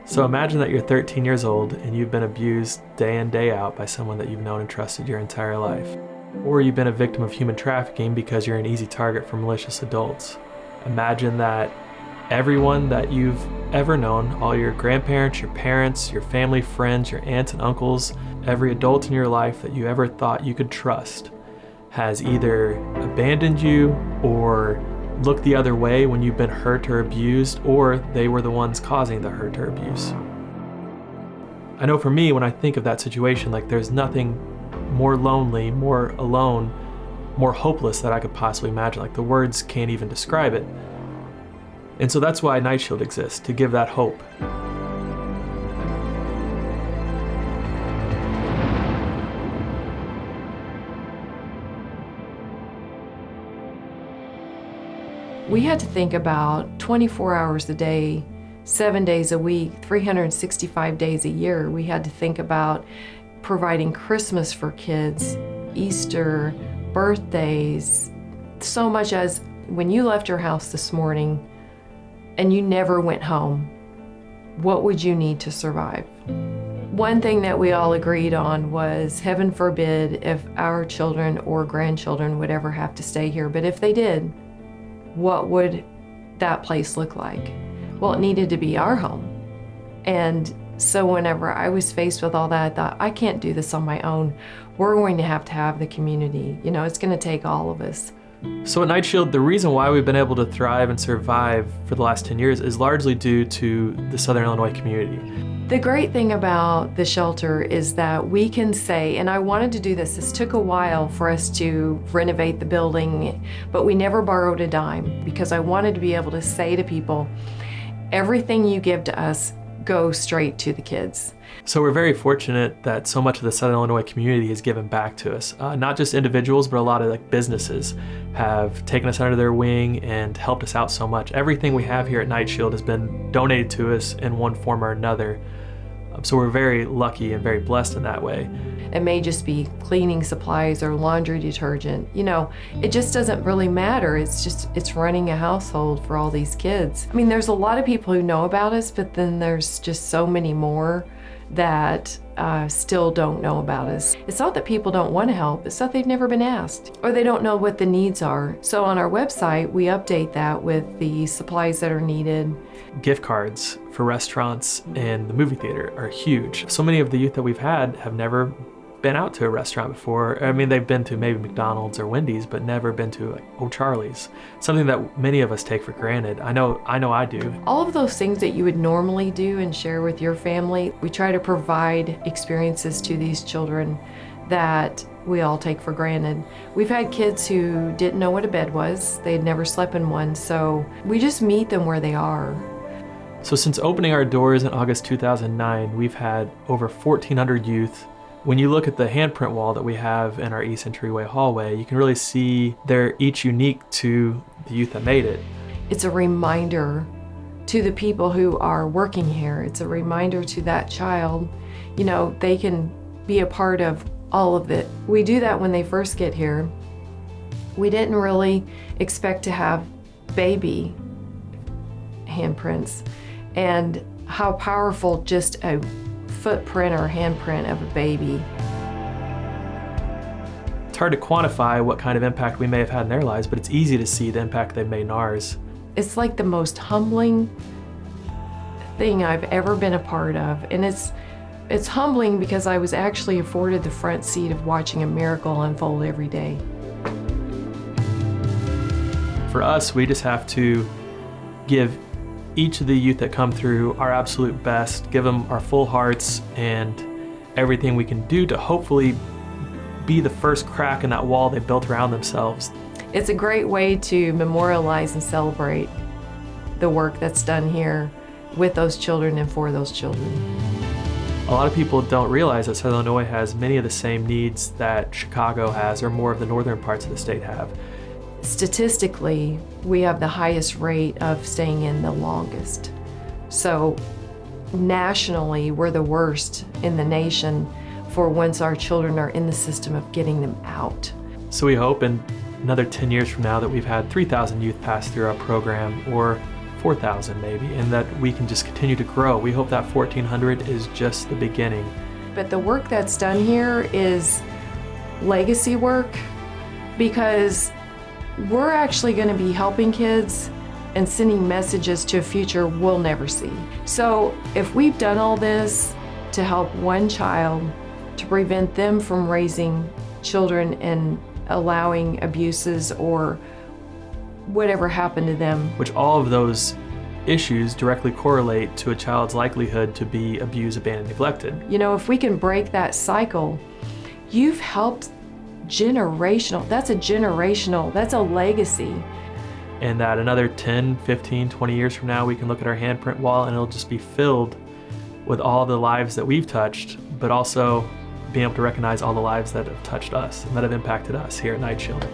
So imagine that you're 13 years old and you've been abused day in, day out by someone that you've known and trusted your entire life. Or you've been a victim of human trafficking because you're an easy target for malicious adults. Imagine that everyone that you've ever known, all your grandparents, your parents, your family, friends, your aunts and uncles, every adult in your life that you ever thought you could trust has either abandoned you or looked the other way when you've been hurt or abused, or they were the ones causing the hurt or abuse. I know for me, when I think of that situation, like there's nothing more lonely, more alone, more hopeless that I could possibly imagine. Like the words can't even describe it. And so that's why Night Shield exists, to give that hope. We had to think about 24 hours a day, 7 days a week, 365 days a year. We had to think about providing Christmas for kids, Easter, birthdays, so much as when you left your house this morning and you never went home, what would you need to survive? One thing that we all agreed on was, heaven forbid if our children or grandchildren would ever have to stay here, but if they did, what would that place look like? Well, it needed to be our home. And so whenever I was faced with all that, I thought, I can't do this on my own. We're going to have the community. You know, it's going to take all of us. So at Night Shield, the reason why we've been able to thrive and survive for the last 10 years is largely due to the Southern Illinois community. The great thing about the shelter is that we can say, and I wanted to do this took a while for us to renovate the building, but we never borrowed a dime because I wanted to be able to say to people, everything you give to us goes straight to the kids. So we're very fortunate that so much of the Southern Illinois community has given back to us. Not just individuals, but a lot of businesses have taken us under their wing and helped us out so much. Everything we have here at Night Shield has been donated to us in one form or another. So we're very lucky and very blessed in that way. It may just be cleaning supplies or laundry detergent. You know, it just doesn't really matter. It's running a household for all these kids. I mean, there's a lot of people who know about us, but then there's just so many more that still don't know about us. It's not that people don't want to help, it's that they've never been asked or they don't know what the needs are. So on our website, we update that with the supplies that are needed. Gift cards for restaurants and the movie theater are huge. So many of the youth that we've had have never been out to a restaurant before. I mean, they've been to maybe McDonald's or Wendy's, but never been to O'Charlie's. Something that many of us take for granted. I know I do. All of those things that you would normally do and share with your family, we try to provide experiences to these children that we all take for granted. We've had kids who didn't know what a bed was. They'd never slept in one, so we just meet them where they are. So since opening our doors in August 2009, we've had over 1,400 youth. When you look at the handprint wall that we have in our East Entryway hallway, you can really see they're each unique to the youth that made it. It's a reminder to the people who are working here. It's a reminder to that child, you know, they can be a part of all of it. We do that when they first get here. We didn't really expect to have baby handprints and how powerful just a footprint or handprint of a baby. It's hard to quantify what kind of impact we may have had in their lives, but it's easy to see the impact they've made in ours. It's like the most humbling thing I've ever been a part of. And it's humbling because I was actually afforded the front seat of watching a miracle unfold every day. For us, we just have to give each of the youth that come through our absolute best, give them our full hearts and everything we can do to hopefully be the first crack in that wall they built around themselves. It's a great way to memorialize and celebrate the work that's done here with those children and for those children. A lot of people don't realize that Southern Illinois has many of the same needs that Chicago has or more of the northern parts of the state have. Statistically, we have the highest rate of staying in the longest. So nationally, we're the worst in the nation for once our children are in the system of getting them out. So we hope in another 10 years from now that we've had 3,000 youth pass through our program, or 4,000 maybe, and that we can just continue to grow. We hope that 1,400 is just the beginning. But the work that's done here is legacy work, because we're actually going to be helping kids and sending messages to a future we'll never see. So if we've done all this to help one child, to prevent them from raising children and allowing abuses or whatever happened to them. Which all of those issues directly correlate to a child's likelihood to be abused, abandoned, neglected. You know, if we can break that cycle, you've helped generational, that's a legacy. And that another 10, 15, 20 years from now, we can look at our handprint wall and it'll just be filled with all the lives that we've touched, but also being able to recognize all the lives that have touched us and that have impacted us here at Night Shield.